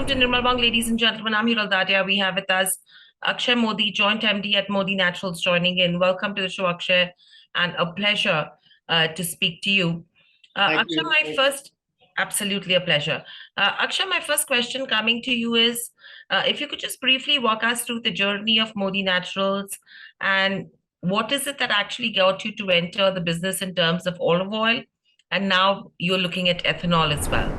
to Nirmal, ladies and gentlemen. I'm Hiral Dadia. We have with us Akshay Modi, Joint MD at Modi Naturals, joining in. Welcome to the show, Akshay, and a pleasure to speak to you. Thank Akshay, you. absolutely a pleasure. Akshay, my first question coming to you is, if you could just briefly walk us through the journey of Modi Naturals and what is it that actually got you to enter the business in terms of olive oil, and now you're looking at ethanol as well.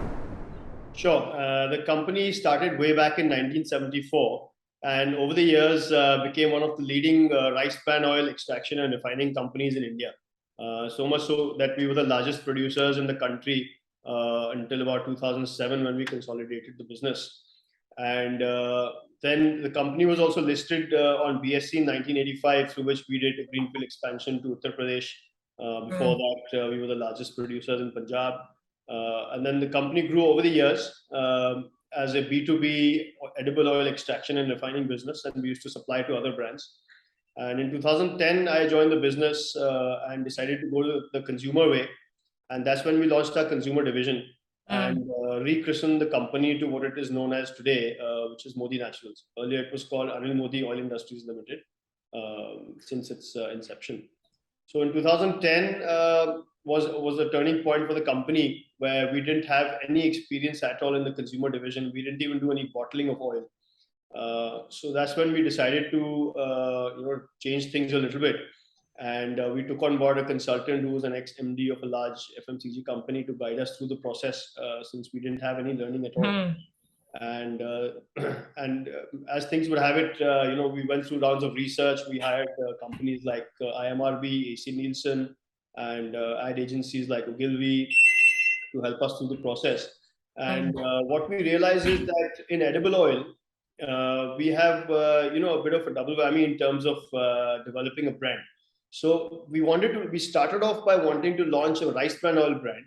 Sure. The company started way back in 1974, and over the years became one of the leading rice bran oil extraction and refining companies in India. So much so that we were the largest producers in the country until about 2007, when we consolidated the business. And then the company was also listed on BSE in 1985, through which we did a greenfield expansion to Uttar Pradesh. Before that, we were the largest producers in Punjab. And then the company grew over the years as a B2B edible oil extraction and refining business, and we used to supply to other brands. And in 2010, I joined the business and decided to go to the consumer way. And that's when we launched our consumer division and rechristened the company to what it is known as today, which is Modi Naturals. Earlier, it was called Anil Modi Oil Industries Limited since its inception. So in 2010 was a turning point for the company, where we didn't have any experience at all in the consumer division. We didn't even do any bottling of oil. So that's when we decided to change things a little bit. And we took on board a consultant who was an ex-MD of a large FMCG company to guide us through the process, since we didn't have any learning at all. And as things would have it, we went through rounds of research. We hired companies like IMRB, AC Nielsen, and ad agencies like Ogilvy to help us through the process. And what we realized is that in edible oil, we have a bit of a double whammy in terms of developing a brand. So we started off by wanting to launch a rice bran oil brand.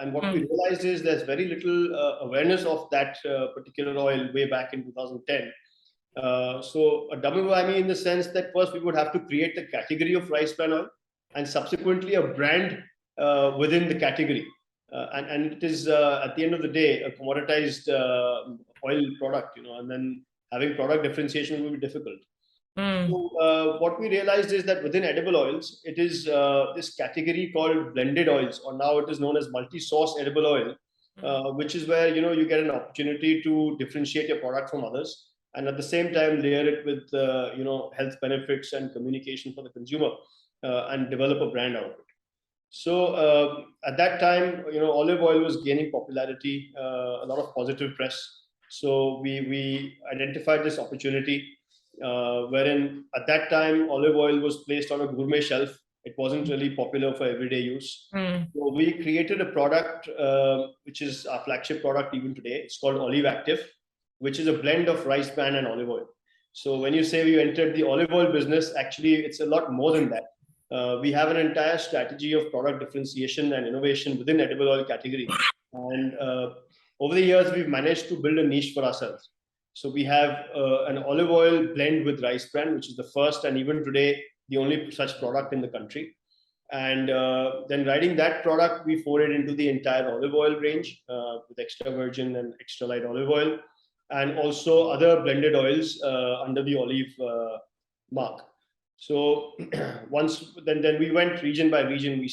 And what we realized is there's very little awareness of that particular oil way back in 2010. So a double whammy in the sense that first we would have to create the category of rice bran oil, and subsequently a brand within the category. And it is, at the end of the day, a commoditized oil product, and then having product differentiation will be difficult. So what we realized is that within edible oils, it is this category called blended oils, or now it is known as multi-source edible oil, which is where you get an opportunity to differentiate your product from others, and at the same time layer it with health benefits and communication for the consumer, and develop a brand out of it. So at that time, olive oil was gaining popularity, a lot of positive press. So we identified this opportunity, wherein at that time olive oil was placed on a gourmet shelf. It wasn't really popular for everyday use. So we created a product which is our flagship product even today. It's called Olive Active, which is a blend of rice bran and olive oil. So when you say we entered the olive oil business, actually it's a lot more than that. We have an entire strategy of product differentiation and innovation within edible oil category. And over the years, we've managed to build a niche for ourselves. So we have an olive oil blend with rice bran, which is the first and even today the only such product in the country. And then riding that product, we forayed into the entire olive oil range with extra virgin and extra light olive oil, and also other blended oils under the olive mark. So then we went region by region. We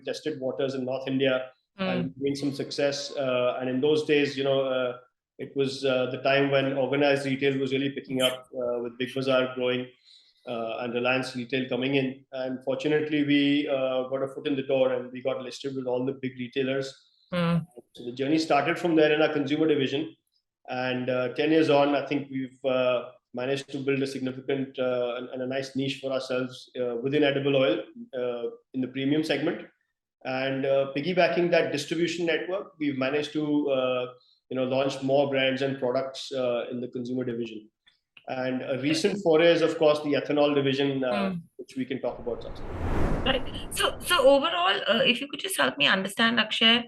tested waters in North India and gained some success. And in those days, it was the time when organized retail was really picking up, with Big Bazaar growing and Reliance Retail coming in. And fortunately, we got a foot in the door and we got listed with all the big retailers. So the journey started from there in our consumer division. And 10 years on, I think we've managed to build a significant and a nice niche for ourselves within edible oil in the premium segment. And piggybacking that distribution network, we've managed to launch more brands and products in the consumer division. And a recent foray is, of course, the ethanol division, which we can talk about subsequently. Right. So overall, if you could just help me understand, Akshay,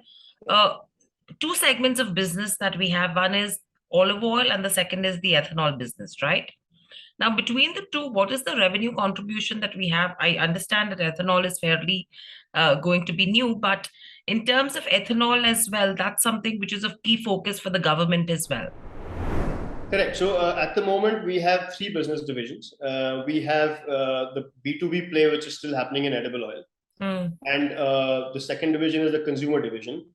two segments of business that we have. One is olive oil and the second is the ethanol business, right? Now, between the two, what is the revenue contribution that we have? I understand that ethanol is fairly going to be new, but in terms of ethanol as well, that's something which is of key focus for the government as well. Correct. So at the moment, we have three business divisions. We have the B2B play, which is still happening in edible oil. And the second division is the consumer division.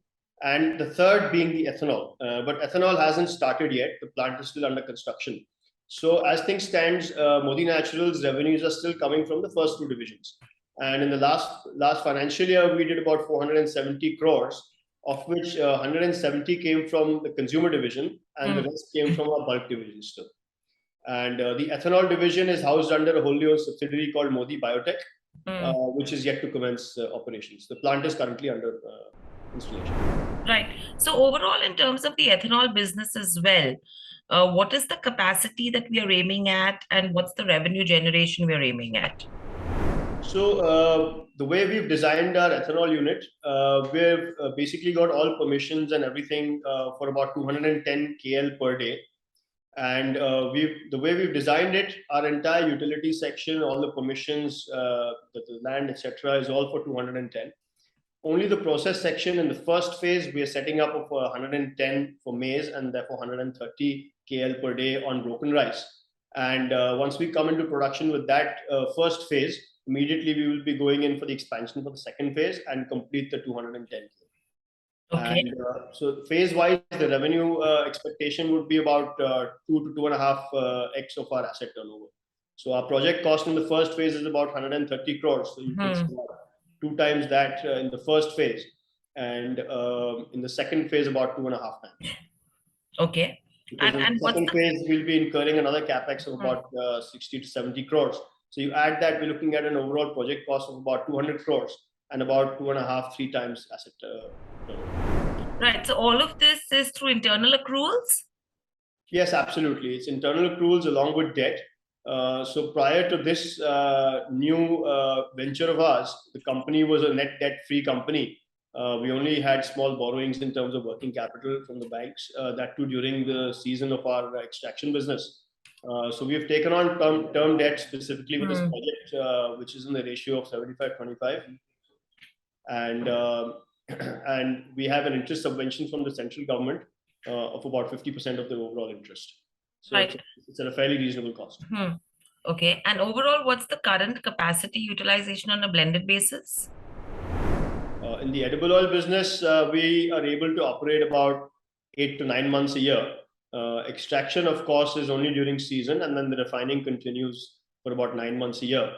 And the third being the ethanol. But ethanol hasn't started yet. The plant is still under construction. So as things stand, Modi Naturals revenues are still coming from the first two divisions. And in the last financial year, we did about 470 crores, of which 170 came from the consumer division and the rest came from our bulk division still. And the ethanol division is housed under a wholly owned subsidiary called Modi Biotech, which is yet to commence operations. The plant is currently under installation. Right. So overall, in terms of the ethanol business as well, what is the capacity that we are aiming at, and what's the revenue generation we are aiming at? So the way we've designed our ethanol unit, we've basically got all permissions and everything for about 210 KL per day. And the way we've designed it, our entire utility section, all the permissions, the land, etc., is all for 210. Only the process section in the first phase, we are setting up of 110 for maize and therefore 130 KL per day on broken rice. And once we come into production with that first phase, immediately we will be going in for the expansion for the second phase and complete the 210. Okay. And so phase-wise, the revenue expectation would be about 2 to 2.5 x of our asset turnover. So our project cost in the first phase is about 130 crores. So you can see 2 times that in the first phase, and in the second phase about 2.5 times. Okay. Because in the second phase, we'll be incurring another capex of about 60 to 70 crores. So you add that, we're looking at an overall project cost of about 200 crores and about 2.5, 3 times asset. Right. So all of this is through internal accruals? Yes, absolutely. It's internal accruals along with debt. So prior to this new venture of ours, the company was a net debt-free company. We only had small borrowings in terms of working capital from the banks, that too during the season of our extraction business. So we've taken on term debt specifically with this project, which is in the ratio of 75-25. And we have an interest subvention from the central government of about 50% of the overall interest. So right. It's at a fairly reasonable cost. Okay. And overall, what's the current capacity utilization on a blended basis? In the edible oil business, we are able to operate about 8 to 9 months a year. Extraction, of course, is only during season, and then the refining continues for about 9 months a year.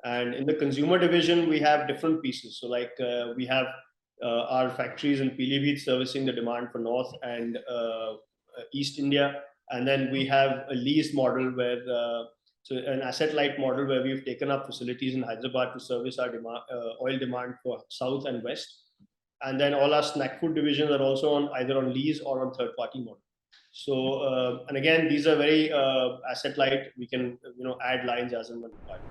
And in the consumer division, we have different pieces. So like we have our factories in Pilibhit servicing the demand for North and East India. And then we have a lease model where, so an asset-light model where we've taken up facilities in Hyderabad to service our oil demand for South and West. And then all our snack food divisions are also on either on lease or on third-party model. So, and again, these are very asset-light. We can, add lines as and when required.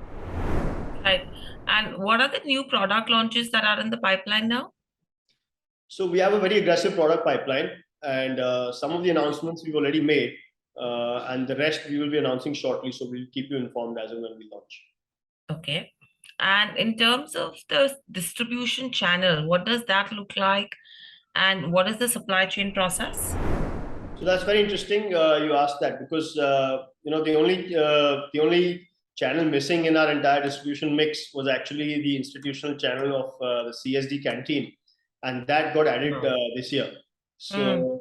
Right. And what are the new product launches that are in the pipeline now? So we have a very aggressive product pipeline, and some of the announcements we've already made, and the rest we will be announcing shortly. So we'll keep you informed as and when we launch. Okay. And in terms of the distribution channel, what does that look like? And what is the supply chain process? So that's very interesting. You asked that because the only channel missing in our entire distribution mix was actually the institutional channel of the CSD canteen, and that got added this year. So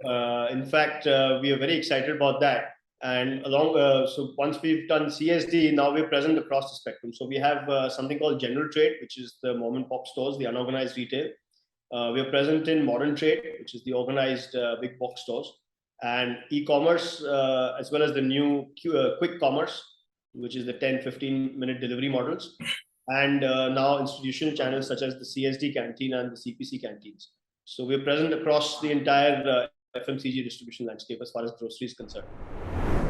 in fact, we are very excited about that. And so once we've done CSD, now we're present across the spectrum. So we have something called general trade, which is the mom and pop stores, the unorganized retail. We are present in modern trade, which is the organized big box stores, and e-commerce, as well as the new quick commerce, which is the 10-15 minute delivery models, and now institutional channels such as the CSD canteen and the CPC canteens. So we're present across the entire FMCG distribution landscape as far as grocery is concerned.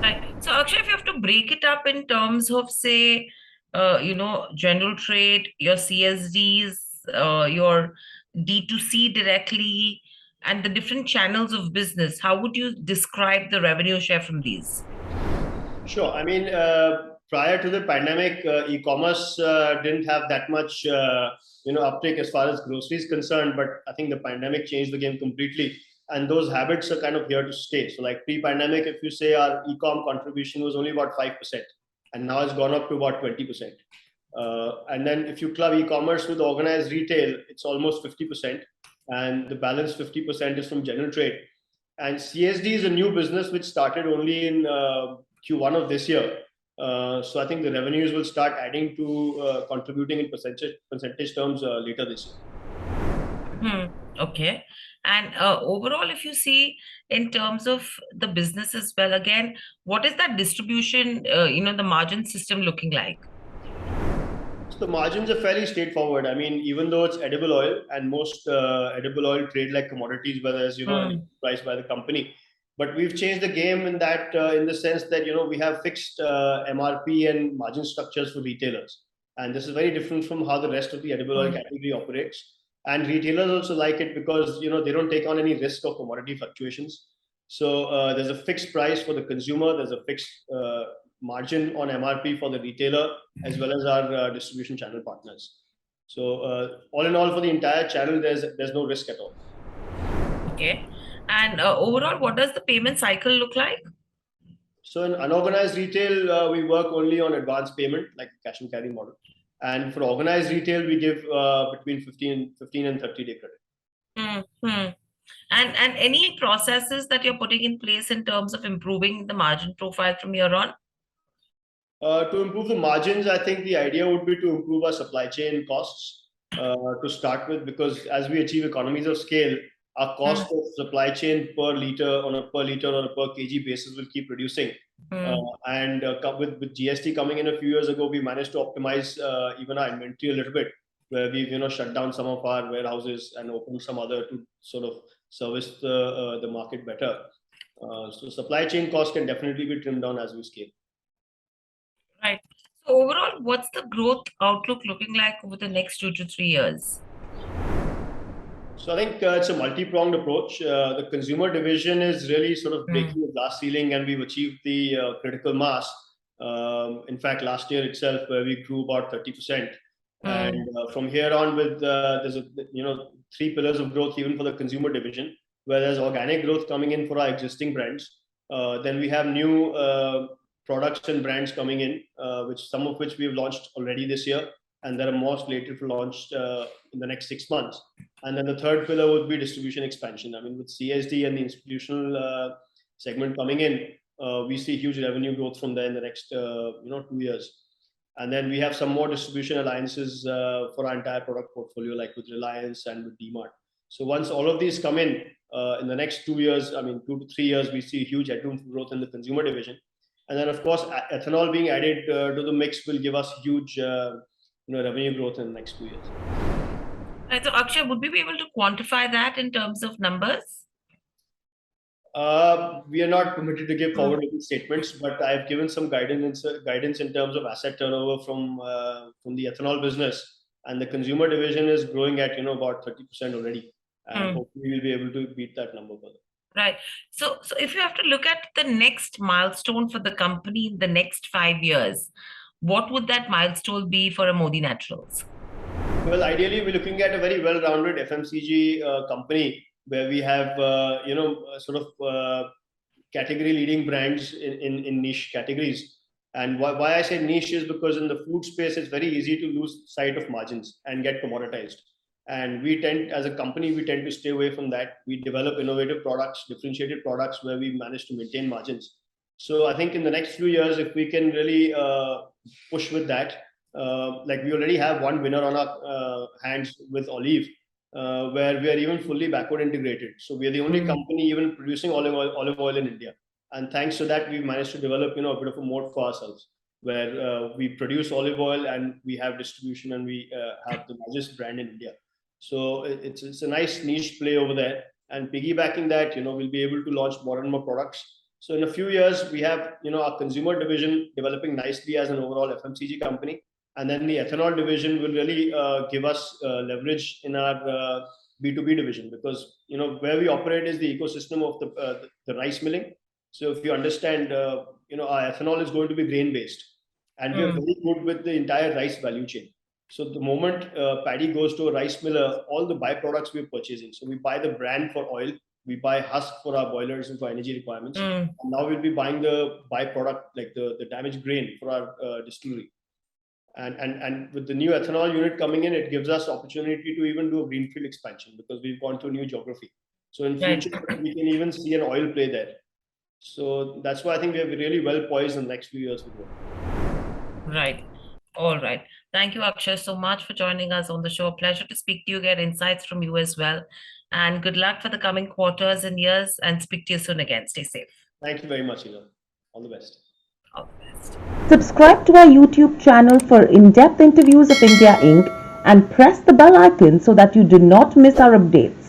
Right. So Akshay, if you have to break it up in terms of, say, general trade, your CSDs, your D2C directly, and the different channels of business, how would you describe the revenue share from these? Sure. I mean, prior to the pandemic, e-commerce didn't have that much, uptake as far as groceries concerned. But I think the pandemic changed the game completely, and those habits are kind of here to stay. So like pre-pandemic, if you say our e-com contribution was only about 5%, and now it's gone up to about 20%. And then if you club e-commerce with organized retail, it's almost 50%, and the balance 50% is from general trade. And CSD is a new business which started only in Q1 of this year. So I think the revenues will start adding to contributing in percentage terms later this year. Okay. And overall, if you see in terms of the business as well, again, what is that distribution, the margin system looking like? So the margins are fairly straightforward. I mean, even though it's edible oil, and most edible oil trade like commodities, whether as priced by the company, but we've changed the game in that, in the sense that we have fixed MRP and margin structures for retailers, and this is very different from how the rest of the edible oil category operates. And retailers also like it because they don't take on any risk of commodity fluctuations. So there's a fixed price for the consumer. There's a fixed margin on MRP for the retailer, as well as our distribution channel partners. So all in all, for the entire channel, there's no risk at all. Okay. And overall, what does the payment cycle look like? So in unorganized retail, we work only on advance payment, like cash and carry model. And for organized retail, we give between 15 and 30-day credit. And any processes that you're putting in place in terms of improving the margin profile from here on? To improve the margins, I think the idea would be to improve our supply chain costs to start with, because as we achieve economies of scale, our cost of supply chain per liter or a per kg basis will keep reducing. And with GST coming in a few years ago, we managed to optimize even our inventory a little bit, where we've shut down some of our warehouses and opened some other to sort of service the market better. So supply chain costs can definitely be trimmed down as we scale. Right. So overall, what's the growth outlook looking like over the next 2 to 3 years? So I think it's a multi-pronged approach. The consumer division is really sort of breaking the glass ceiling, and we've achieved the critical mass. In fact, last year itself, we grew about 30%. And from here on, with there's three pillars of growth even for the consumer division, where there's organic growth coming in for our existing brands. Then we have new products and brands coming in, some of which we've launched already this year, and there are more slated for launch in the next 6 months. And then the third pillar would be distribution expansion. I mean, with CSD and the institutional segment coming in, we see huge revenue growth from there in the next 2 years. And then we have some more distribution alliances for our entire product portfolio, like with Reliance and with DMart. So once all of these come in the next 2 years, 2 to 3 years, we see huge headroom for growth in the consumer division. And then, of course, ethanol being added to the mix will give us huge revenue growth in the next 2 years. Right. So, Akshay, would we be able to quantify that in terms of numbers? We are not permitted to give forward-looking statements, but I've given some guidance in terms of asset turnover from the ethanol business, and the consumer division is growing at about 30% already, and hopefully we'll be able to beat that number further. Right. So if you have to look at the next milestone for the company in the next 5 years, what would that milestone be for a Modi Naturals? Well, ideally, we're looking at a very well-rounded FMCG company where we have, category-leading brands in niche categories. And why I say niche is because in the food space, it's very easy to lose sight of margins and get commoditized. And as a company, we tend to stay away from that. We develop innovative products, differentiated products where we manage to maintain margins. So I think in the next few years, if we can really push with that, like we already have one winner on our hands with Olive, where we are even fully backward integrated. So we are the only company even producing olive oil in India. And thanks to that, we've managed to develop a bit of a moat for ourselves, where we produce olive oil and we have distribution and we have the largest brand in India. So it's a nice niche play over there. And piggybacking that, we'll be able to launch more and more products. So in a few years, we have our consumer division developing nicely as an overall FMCG company. And then the ethanol division will really give us leverage in our B2B division, because where we operate is the ecosystem of the rice milling. So if you understand, our ethanol is going to be grain based, and we are very good with the entire rice value chain. So the moment paddy goes to a rice miller, all the byproducts we're purchasing. So we buy the brand for oil, We buy husk for our boilers and for energy requirements. Mm. And now we'll be buying the byproduct, like the damaged grain for our distillery. And with the new ethanol unit coming in, it gives us opportunity to even do a greenfield expansion because we've gone to a new geography. So in Right. future, we can even see an oil play there. So that's why I think we are really well poised in the next few years to grow. Right. All right. Thank you, Akshay, so much for joining us on the show. Pleasure to speak to you, get insights from you as well. And good luck for the coming quarters and years, and speak to you soon again. Stay safe. Thank you very much, Ela. All the best. All the best. Subscribe to our YouTube channel for in-depth interviews of India Inc. and press the bell icon so that you do not miss our updates.